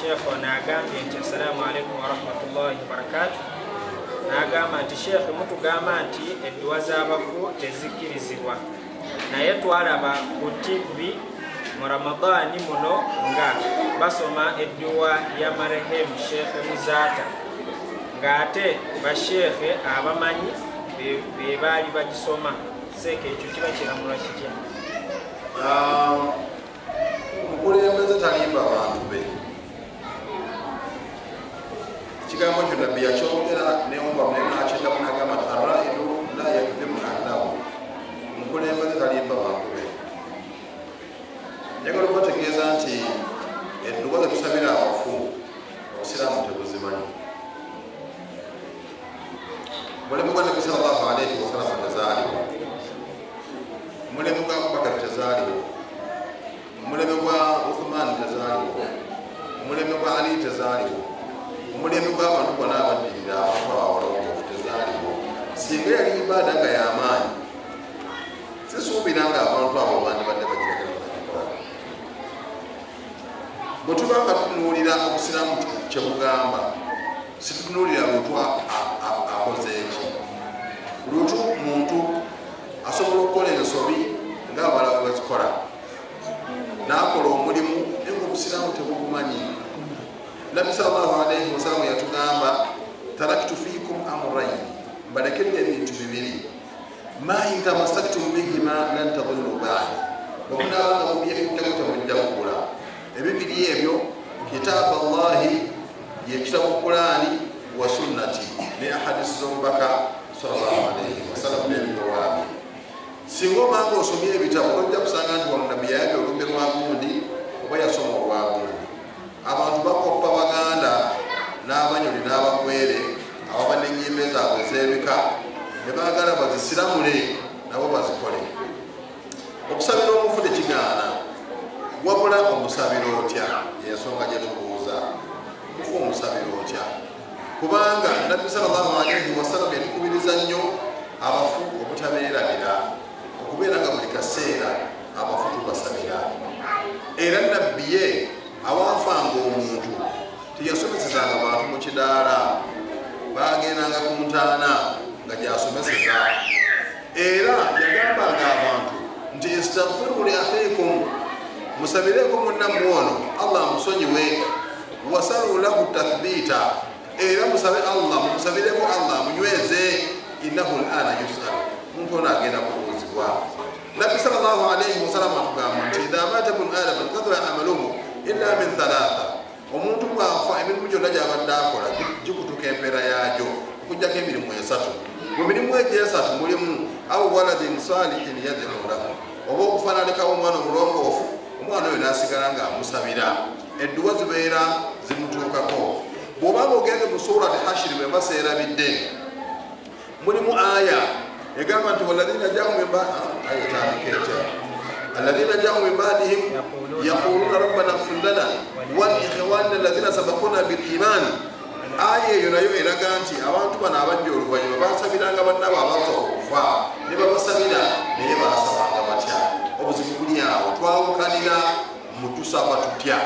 Sheikh onagambye nti assalamu alaikum warahmatullahi wabarakatuh. Nagamba nti Sheikh mutugamba nti edduwa z'abafu tezikkirizibwa, naye twalaba ku TV mu Ramadani muno nga basoma edduwa ya marehemu Sheikh Muzata, ng'ate basheikhe abamanyi be baali bagisoma. Seeka ekyo kiba kiramula kitya? Omukulembeze talimba bantu be. Ekigambo kyo nabbi yakyogera newumba munene nakiddamu n'agamba nti arraidu la yakdhibu ahlahu. Omukulembeze talimba bantu be. Njagala okubategeeza nti edduwa ze tusabira abafu obusiraamu tebuzimanyi. Omulembe gwa Nabbi sallallahu alaihi wasallam tezaaliwo, omulembe gwa Abubakar tezaaliwo, omulembe gwa Uthman tezaaliwo, omulembe gwa Ali tezaaliwo, omulembe gw'abantu bonna abaddirira abafu abalongoofu tezaaliwo. Singa yali ibaada nga y'amaanyi, sisuubira nga abantu abo bandibadde bagiragala bakikola. Bwe tuba nga tutunuulira obusiraamu kye bugamba, situtunuulira lutu akoze eki. Lutu muntu asobola okukola ensobi ng'abalala bwe bazikola, n'akola omulimu naye ng'obusiraamu tebugumanyi. Nabbi sallallahu alaihi wasallam yatugamba taraktu fiikum amrayn, mbalekedde ebintu bibiri, ma in tamassaktum bihima lan tadillu ba'di, obunaabanga mubyekkeko temujja kugula. Ebibiri ebyo kitaabu Allahi, yekitabu Qur'ani wa sunnati, ne ahadisi z'omubaka sallallahu alaihi wasallam n'ebirowaabye. Singa omanga osomye ebitabo ojja kusanga nti wano nabbi yayabya olumbe lwa gundi oba yasoma olwa gundi. Abantu bakoppa baganda n'abanyoli n'abagwere ababa n'ennyimba ezaabwe ez'ebika ne baagala bazisiramule nabo bazikole. Okusabira omufu tekigaana, wabula omusabira otya yensonga gye tubuuza. Okufa omusabira otya? Kubanga Nabbi sallallahu alaihi wasallam yatukubiriza nnyo abafu obutabeerabira, okubeera nga buli kaseera abafu tubasabira. Era nabbi ye awaafanga omuntu teyasomesezanga bantu mu kidaala, bagendanga ku ntaana nga gyasomeseza. Era yagambanga abantu nti istaghfiru li akhikum, musabireko munnammwe ono Allah musonyiwe, wasalu lahu tathbita, era musabe Allah, musabireko Allah munyweze, innahu al'ana yus'al, muntu ono agenda kubuuzibwa. Nabbi sallallahu alaihi wasallam atugamba nti idha mata ibnu adam inqata'a amaluhu illa min thalatha, omuntu bw'afa emirimu gyonna gy'abadde akola gikutuka empeera yaagyo okuggyako emirimu esatu. Mu mirimu egyo esatu mulimu aw waladin salihin yad'u lahu, oba okufaananikawo omwana omulongoofu, omwana oyo n'asigala ng'amusabira, edduwa zibeera zimutuukako. Bw'obanga ogenze mu surati Hashiri bwe baseerabidde, mulimu aya egamba nti walladhina ja'u min ba'dihim yaquluna rabbana ighfir lana wa li ikhwanina alladhina sabaquna bil iman. Aya eyo nayo eraga nti abantu bano abajja oluvannyuma basabiranga bannaabo abasooka okufa ne babasabira, naye baasabanga batya? Obuzibu buli awo, twawukanira mu tusaba tutya.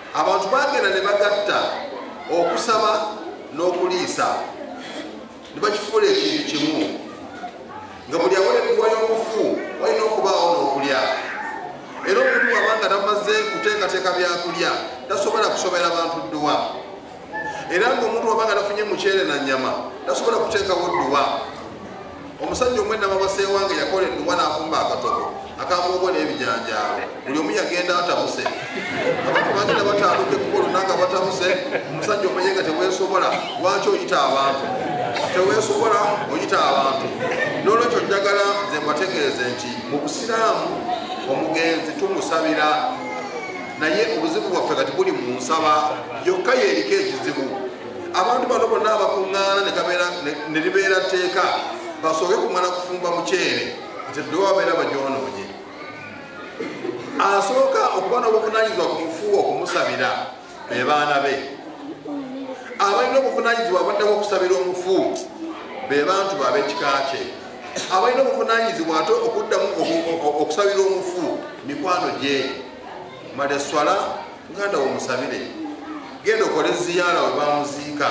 Abantu bagenda ne bagatta okusaba n'okuliisa, ne bakifuula ekintu kimu, nga buli awola edduwa y'omufu walina okubaawo n'okulya. Era omuntu bw'abanga tamaze kuteekateeka byakulya tasobola kusobera abantu dduwa. Era ng'omuntu bw'abanga tafunye muceere na nnyama tasobola kuteekawo dduwa. Omusajja omwe Namabaseewange yakola edduwa n'afumba akatogo akamuogo n'ebijanjaalo, buli omu yagenda atabuse. Abantu bagenda bataaluka ekkubo lyonna nga batabuse. Omusajja omenye nga teweesobola, lwaki oyita abantu? Teweesobola oyita abantu. N'olwekyo njagala nze mbategeeze nti mu busiraamu omugenzi tumusabira, naye obuzibu bwaffe kati buli mu nsaba yokka yeeriko ekizibu. Abantu bano bonna abakuŋŋaana ne libeera tteeka basooke kumala kufumba muceere, nti dduwa babeera bagyonoonye. Asooka okuba n'obuvunaanyizibwa ku mufu okumusabira be baana be. Abalina obuvunaanyizibwa abaddewo okusabira omufu be bantu ab'ekika kye. Abalina obuvunaanyizibwa ate okuddamu okusabira omufu mikwano gye, madeswala muganda wo omusabire, genda okole ziyara we bamuziika,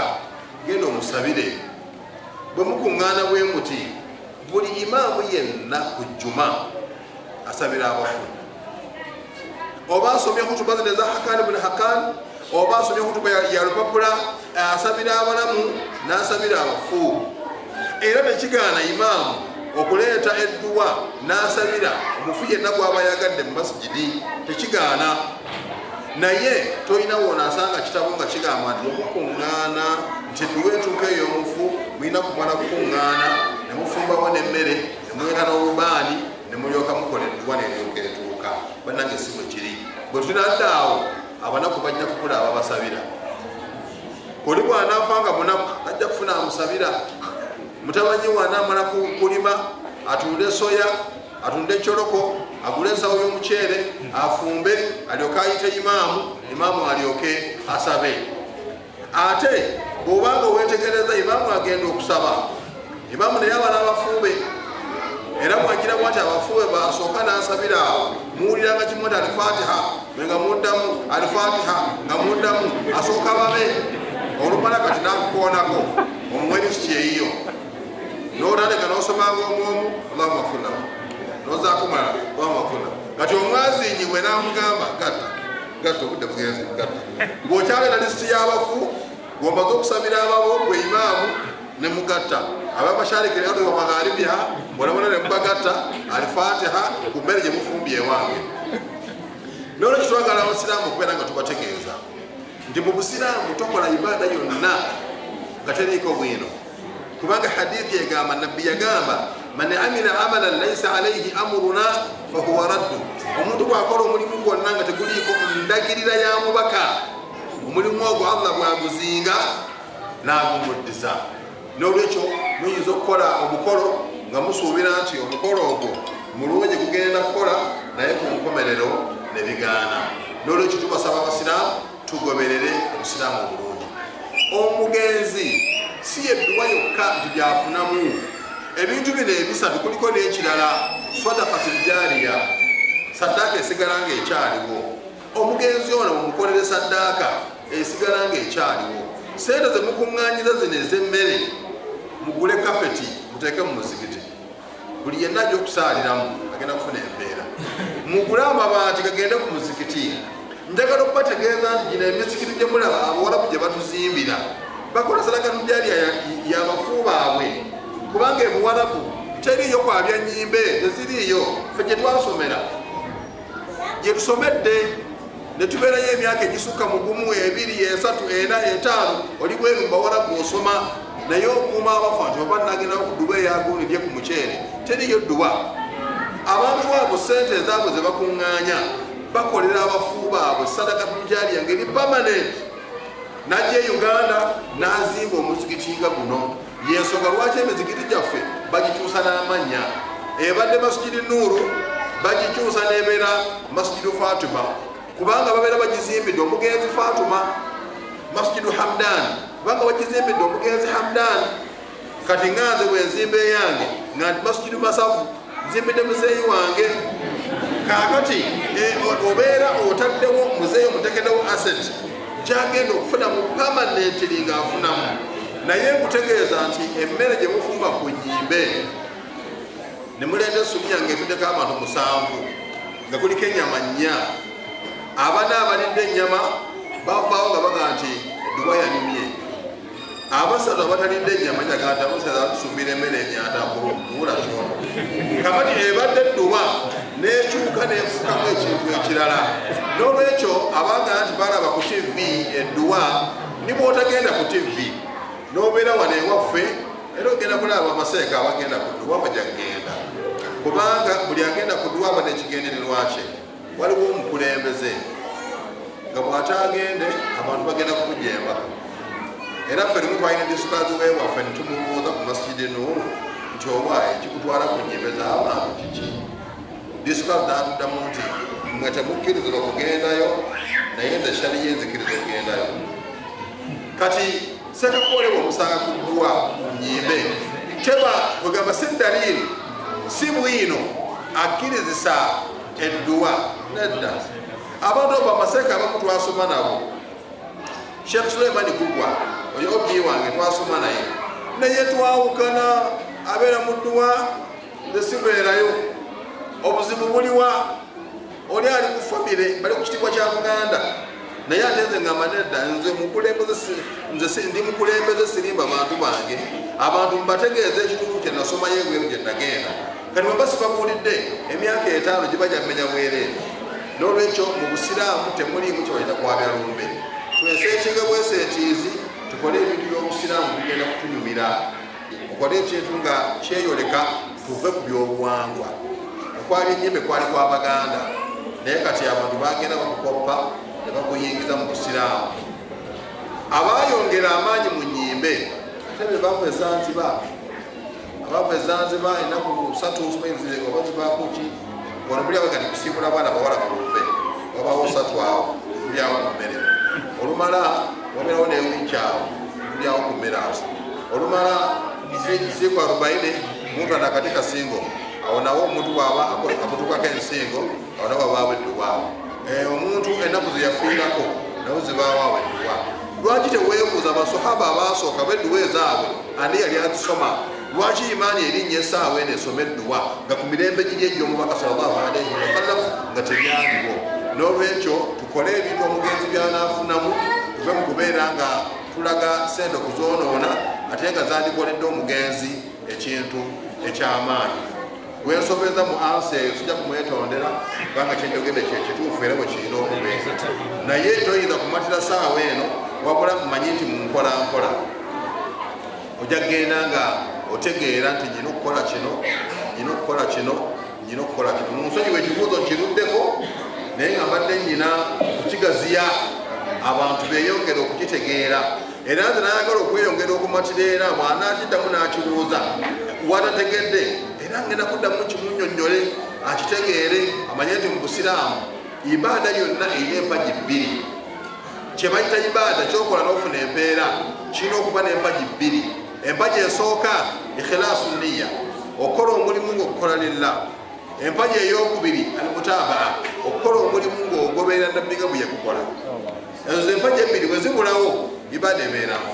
genda omusabire. Bwe mukuŋŋaana bwe muti, buli imaamu yenna ku jjuma asabira abafu. Oba asomye hutuba zino eza Hakan ibn Hakan, oba asomye hutuba ya lupapula, asabira abalamu n'asabira abafu. Era tekigaana imaamu okuleeta edduwa n'asabira omufu yenna gw'aba yagadde mu masijidi, tekigaana. Naye tolina wonaasanga kitabo nga kigamba nti okukuŋŋaana nti edduwa etuuka ey'omufu mulina kumala kukuŋŋaana ne mufumbawo n'emmere ne mweta n'olubaani ne mulyoka mukola edduwa n'eryoka etuuka. Bannange si bwe kiri. Bwe tunadda awo abanaku bajja kukula ababasabira. Oli bw'anaafa nga munaku ajja kufuna amusabira. Mutamanyi wanaamala kulima atunde soya, atunde choloko, agule ensawo y'omuceere, afumbe, alyoke ayite imaamu alyoke asabe. Ate bw'obanga weetegereza imaamu agenda okusaba, imaamu naye abala abafuube. Era mwagira bwati abafuube basooka n'asabira awo, muwuliranga kimu nti Al-Fatiha nga muddamu, Al-Fatiha nga muddamu, asooka babe. Olumala kati n'akukoonako omuwe lisiti eyiyo. N'otandika n'osomanga omwomu, Allahumma ighfir lahu. N'ozaakumala, Allahumma ighfir lahu. Kati omwazinyi bwe n'amugamba gatta obudde bugenze gatta. Ng'okyalira lisiti y'abafu, ng'omaze okusabira ababo gwe imaamu ne mugatta. Ab'amashariki al-ardi wa magharibiha bonabona ne mubagatta Al-Fatiha ku mmere gye mufumbye ewange. N'olwekyo twagala abasiraamu okubeera nga tubategeeza nti mu busiraamu tokola ibaada yonna nga teriiko bwino. Kubanga hadithi egamba, nabbi yagamba, man amila amalan laysa alayhi amruna fahuwa raddu. Omuntu bw'akola omulimu gwonna nga teguliiko ndagirira ya mubaka, omulimu ogwo Allah bw'aguzinga n'agumuddiza. N'olwekyo muyinza okukola omukolo nga musuubira nti omukolo ogwo mulungi gugenda kukola, naye ku nkomerero ne bigaana. N'olwekyo tubasaba abasiraamu tugoberere obusiraamu obulungi. Omugenzi si edduwa yokka nti byafunamu. Ebintu bino ebisatu kuliko n'ekirala, sadaqatul jaariya, saddaaka esigala ng'ekyaliwo. Omugenzi ono mumukolere saddaaka esigala ng'ekyaliwo. Sente ze mukuŋŋaanyiza zino ez'emmere mugule kapeti muteeke mu muzikiti, buli yenna ajja okusaaliramu agenda kufuna embeera. Mugule amabaati gagende ku muzikiti. Njagala okubategeeza nti gino emizikiti gye mulaba Abawarabu gye batuzimbira bakola sadaqatul jaariya y'abafu baabwe. Kubanga ebuwarabu teriiyo kwabya nnyimbe, teziriiyo. Ffe gye twasomera gye tusomedde ne tubeerayo emyaka egisukka mu gumu, 2, 3, 4, 5, oli bweru mu Bawarabu osoma, naye okuuma abafu nti oba nagenda ku dduba eyagundi lye ku muceere, teriiyo dduba. Abantu abo sente ezaabwe ze bakuŋŋaanya bakolera abafu baabwe sadaqatul jaariya ngeri permanent. Najja e Uganda n'azimba omuzikiti nga guno. Yensonga lwaki emizikiti gyaffe bagikyusa n'amannya. Ebadde Masjidi Nuuru bagikyusa n'ebeera Masjidu Fatima, kubanga babeera bagizimbidde omugenzi Fatuma. Masjidu Hamdan kubanga bagizimbidde omugenzi Hamdan. Kati nganze bwenzimba eyange nga nti Masjidu Masafu nzimbidde muzeeyi wange. Kaakati obeera otaddewo muzeeyi omuteekeddewo asset gyagenda okufuna mu permanently ng'afunamu. Naye nkutegeeza nti emmere gye mufumba ku nnyimbe ne muleeta essubi yange etuddeko abantu 7 nga kuliko ennyama 4, abana abalidde ennyama bavaawo nga baga nti edduba yanimye. Abasatu abatalidde ennyama njaga nti abasaza batusumbira emmere emyatakulu muwula kyono. Kakati ebadde edduba n'ekyuka n'efuukamu ekintu ekirala. N'olwekyo abanga nti balaba ku TV edduwa, ni bw'otagenda ku TV n'obeera wano ewaffe era ogenda kulaba amaseeka abagenda ku dduwa bajagenda. Kubanga buli agenda ku dduwa aba n'ekigendererwa kye. Waliwo omukulembeze nga bw'ataagende abantu bagenda kumujemba. Era ffe limu twalina disikazi wewaffe ne tumubuuza ku Masjidi Nuuru nti oba ekikutwala ku nnyimbe z'abantu kiki? Disikazi n'atuddamu nti mmwe temukkirizibwa kugendayo, naye nze shariya enzikiriza okugendayo. Kati sekakolebwa omusanga ku dduwa ku nnyimbe teba kwegamba si daliiri si bwino akkirizisa edduwa nedda. abantu abo amaseka abamu twasoma nabo Sheikh Suleimani Gugwa oyo obi wange twasoma naye twawukana abeera mu dduwa nze sibeerayo obuzibu buliwa oli ali ku famire bali ku kitiibwa kya Buganda naye ate nze ngamba nedda nze ndi mukulembeze sirimba bantu bange abantu mbategeeza ekituufu kye nasomayo ebweru gye nagenda kati bwe basibabuulidde emyaka 5 giba gyamenya bwereere n'olwekyo mu busiraamu temuliimu kye balina kwabya lumbe tweseekinge bweseetiizi tukole ebintu by'obusiraamu bigenda kutunyumira okole ekintu nga kyeyoleka tuve ku byobuwangwa okwali ennyimbe kwali kwa Baganda naye kati abantu bagenda bakukoppa ne bakuyingiza mu busiraamu abayongera amaanyi mu nnyimbe ate be bava e Zanzibar ennaku 3 oba zibakuki wano buli abagandi kusiibula abaana bawala ku lumbe wabawo 3 awo bulyawo ku mmere olumala wabeerawo newikyawo bulyawo ku mmere awo olumala siku 40 muntu anakati kasingo awo nawo omuntu bwaba amutukako ensingo awo nawo babaawo edduwa omuntu ennaku zeyafiirako nawo zibaawo edduwa lwaki teweebuuza abasahaba abaasooka bedduwa ezaabwe ani yali azisoma lwaki imaani erinnya esaawa eno esoma edduwa nga ku mirembe giri egy'omubaka sallallahu alaihi wasallam nga tebyaliwo n'olwekyo tukole ebintu omugenzi byanaafunamu tuve mu kubeera nga tulaga sente okuzoonoona ate nga zandikoledde omugenzi ekintu ekyamaanyi wensobeza mu ansi eyo sijja kumwetondera kubanga kyenjogedde kyekituufu era bwe kirina okubeera naye toyinza kumatira saawa eno wabula mmanyi nti mu mpolampola ojja kgenda nga otegeera nti nyina okukola kino nyina okukola kino nyina okukola kino mu nsonyi wekibuuzo nkiruddeko naye nga mbadde nyina kukigaziya abantu beyongera okukitegeera era nze nayagala okweyongera okumatira era bw'anaakiddamu n'akibuuza watategedde era ngenda kuddamu kimunnyonnyole akitegeere amanye nti mu busiraamu ibaada yonna erina empagi 2 kyebayita ibaada kyokola n'ofuna empeera kirina okuba n'empagi 2 empagi esooka ikhilaasu nniya okukola omulimu ng'okukola lillah empagi ey'okubiri almutaabaa okukola omulimu ng'ogoberera nabbiga bwe yakukola ezo empagi 2 bwe zibulawo ibaada ebeeramu.